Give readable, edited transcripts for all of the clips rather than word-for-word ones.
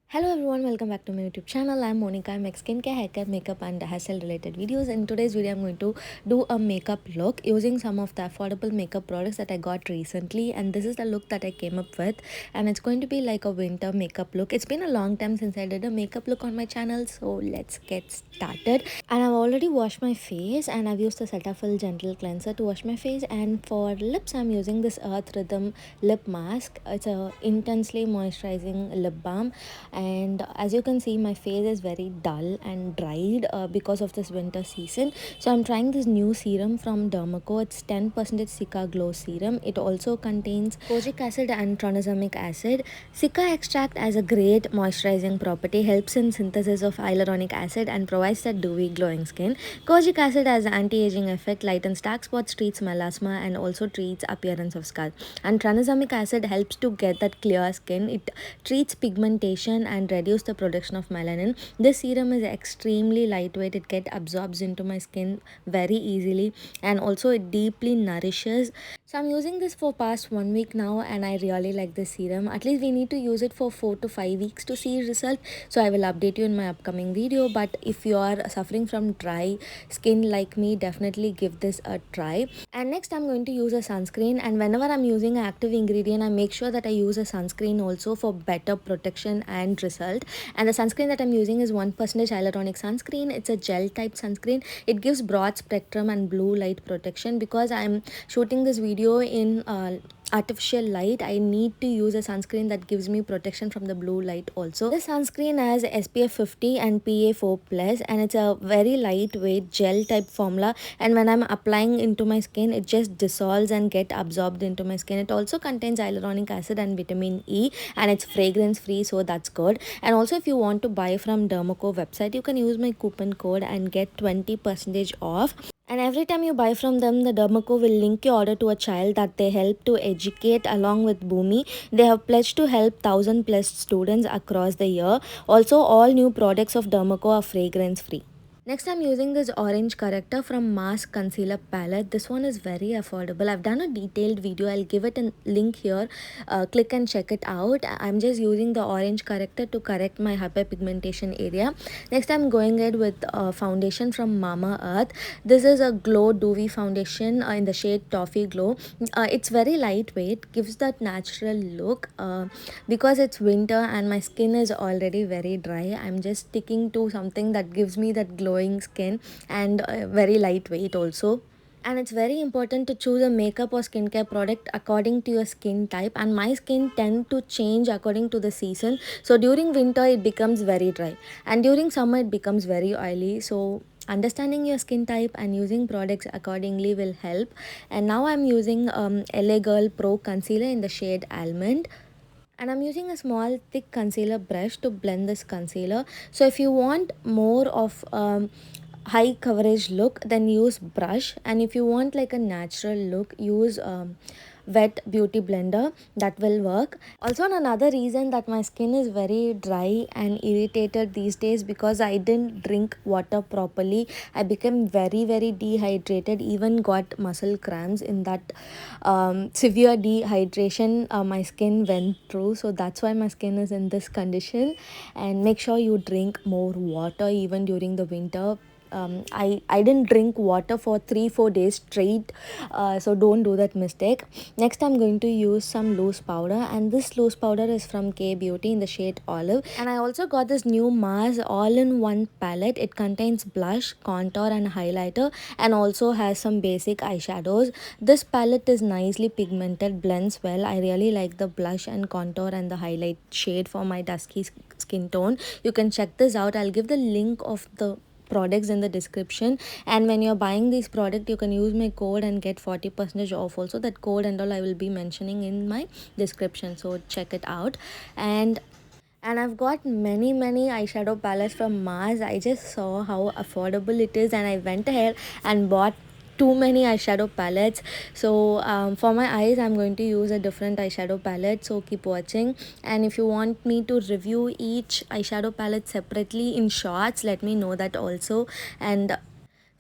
Hello everyone, welcome back to my YouTube channel. I'm Monica. I make skincare, haircare, makeup and hairstyle related videos. In today's video, I'm going to do a makeup look using some of the affordable makeup products that I got recently. And this is the look that I came up with. And it's going to be like a winter makeup look. It's been a long time since I did a makeup look on my channel. So let's get started. And I've already washed my face and I've used the Cetaphil Gentle Cleanser to wash my face. And for lips, I'm using this Earth Rhythm lip mask. It's a intensely moisturizing lip balm, and as you can see my face is very dull and dried because of this winter season. So I'm trying this new serum from Dermaco. It's 10% Cica Glow Serum. It also contains kojic acid and tranexamic acid. Cica extract has a great moisturizing property, helps in synthesis of hyaluronic acid and provides that dewy glowing skin. Kojic acid has an anti-aging effect, lightens dark spots, treats melasma and also treats appearance of scalp. And tranexamic acid helps to get that clear skin. It treats pigmentation and reduce the production of melanin. This serum is extremely lightweight. It gets absorbs into my skin very easily, and also it deeply nourishes. So I'm using this for past 1 week now and I really like this serum. At least we need to use it for 4 to 5 weeks to see result. So I will update you in my upcoming video. But if you are suffering from dry skin like me, definitely give this a try. And next I'm going to use a sunscreen, and whenever I'm using an active ingredient I make sure that I use a sunscreen also for better protection and result. And the sunscreen that I'm using is 1% hyaluronic sunscreen. It's a gel type sunscreen. It gives broad spectrum and blue light protection. Because I'm shooting this video in artificial light, I need to use a sunscreen that gives me protection from the blue light also. This sunscreen has SPF 50 and PA4 plus, and it's a very lightweight gel type formula, and when I'm applying into my skin it just dissolves and get absorbed into my skin. It also contains hyaluronic acid and vitamin E, and it's fragrance free, so that's good. And also if you want to buy from Dermaco website, you can use my coupon code and get 20% off. And every time you buy from them, the Dermaco will link your order to a child that they help to educate along with Bhumi. They have pledged to help 1000 plus students across the year. Also, all new products of Dermaco are fragrance free. Next, I'm using this orange corrector from Mask Concealer Palette. This one is very affordable. I've done a detailed video. I'll give it a link here. Click and check it out. I'm just using the orange corrector to correct my hyperpigmentation area. Next, I'm going ahead with foundation from Mama Earth. This is a Glow Dewy foundation in the shade Toffee Glow. It's very lightweight, gives that natural look. Because it's winter and my skin is already very dry, I'm just sticking to something that gives me that glowing skin, and very lightweight also. And it's very important to choose a makeup or skincare product according to your skin type, and my skin tend to change according to the season. So during winter it becomes very dry, and during summer it becomes very oily. So understanding your skin type and using products accordingly will help. And now I'm using LA Girl Pro Concealer in the shade Almond, and I'm using a small thick concealer brush to blend this concealer. So if you want more of high coverage look, then use brush, and if you want like a natural look, use wet beauty blender. That will work. Also, another reason that my skin is very dry and irritated these days, because I didn't drink water properly. I became very dehydrated, even got muscle cramps in that severe dehydration my skin went through. So that's why my skin is in this condition. And make sure you drink more water even during the winter. I didn't drink water for 3-4 days straight, so don't do that mistake. Next, I'm going to use some loose powder, and this loose powder is from K Beauty in the shade Olive. And I also got this new Mars all-in-one palette. It contains blush, contour and highlighter, and also has some basic eyeshadows. This palette is nicely pigmented, blends well. I really like the blush and contour and the highlight shade for my dusky skin tone. You can check this out. I'll give the link of the products in the description, and when you're buying this product you can use my code and get 40% off also. That code and all I will be mentioning in my description, so check it out. And I've got many eyeshadow palettes from Mars. I just saw how affordable it is and I went ahead and bought too many eyeshadow palettes. So for my eyes I'm going to use a different eyeshadow palette, so keep watching. And if you want me to review each eyeshadow palette separately in shorts, let me know that also. And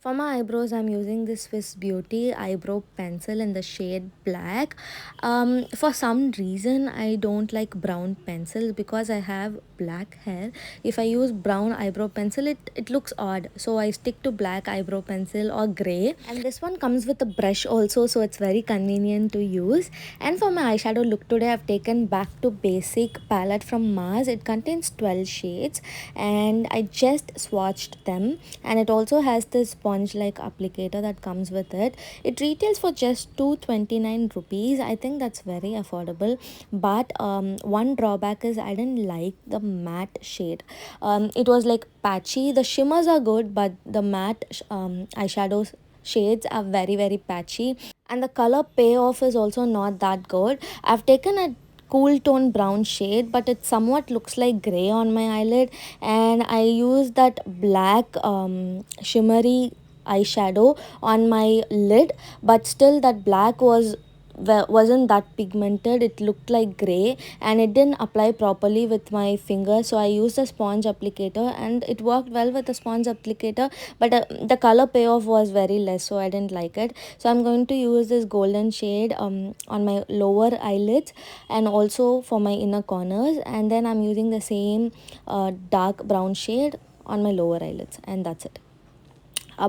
For my eyebrows, I'm using this Swiss Beauty eyebrow pencil in the shade black. For some reason, I don't like brown pencils because I have black hair. If I use brown eyebrow pencil, it looks odd. So I stick to black eyebrow pencil or gray. And this one comes with a brush also, so it's very convenient to use. And for my eyeshadow look today, I've taken Back to Basic palette from Mars. It contains 12 shades and I just swatched them, and it also has this sponge like applicator that comes with it. It retails for just 229 rupees. I think that's very affordable, but one drawback is I didn't like the matte shade. It was like patchy. The shimmers are good, but the matte eyeshadows shades are very patchy, and the color payoff is also not that good. I've taken a cool tone brown shade, but it somewhat looks like gray on my eyelid, and I use that black shimmery eyeshadow on my lid, but still that black wasn't that pigmented. It looked like gray and it didn't apply properly with my finger, so I used a sponge applicator and it worked well with the sponge applicator, but the color payoff was very less, so I didn't like it. So I'm going to use this golden shade on my lower eyelids and also for my inner corners, and then I'm using the same dark brown shade on my lower eyelids, and that's it.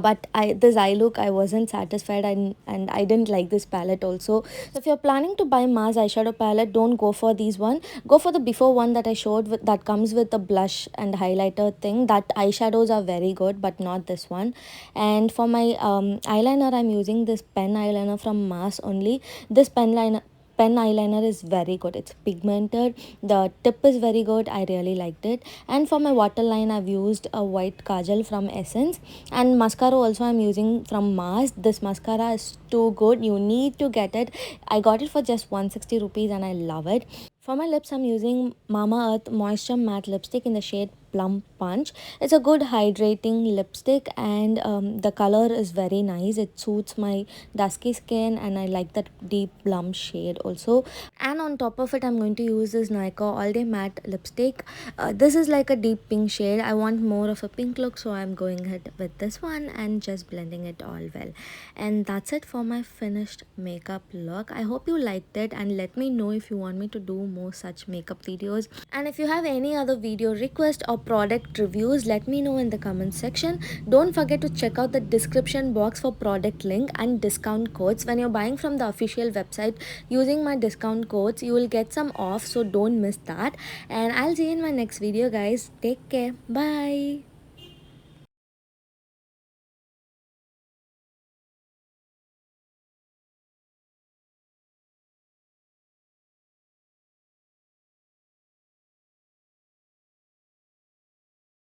But this eye look, I wasn't satisfied, and I didn't like this palette also. So if you're planning to buy Mars eyeshadow palette, don't go for these one. Go for the before one that I showed that comes with the blush and highlighter thing. That eyeshadows are very good, but not this one. And for my eyeliner, I'm using this pen eyeliner from Mars only. This pen eyeliner is very good. It's pigmented, the tip is very good. I really liked it. And for my waterline, I've used a white kajal from Essence, and mascara also I'm using from Mars. This mascara is too good, you need to get it. I got it for just 160 rupees and I love it. For my lips, I'm using Mama Earth Moisture Matte Lipstick in the shade Plum Punch. It's a good hydrating lipstick, and the color is very nice. It suits my dusky skin and I like that deep plum shade also. And on top of it, I'm going to use this Nykaa All Day Matte Lipstick. This is like a deep pink shade. I want more of a pink look, so I'm going ahead with this one and just blending it all well. And that's it for my finished makeup look. I hope you liked it, and let me know if you want me to do more such makeup videos. And if you have any other video request or product reviews, let me know in the comment section. Don't forget to check out the description box for product link and discount codes. When you're buying from the official website using my discount codes, you will get some off, so don't miss that. And I'll see you in my next video, guys. Take care. Bye.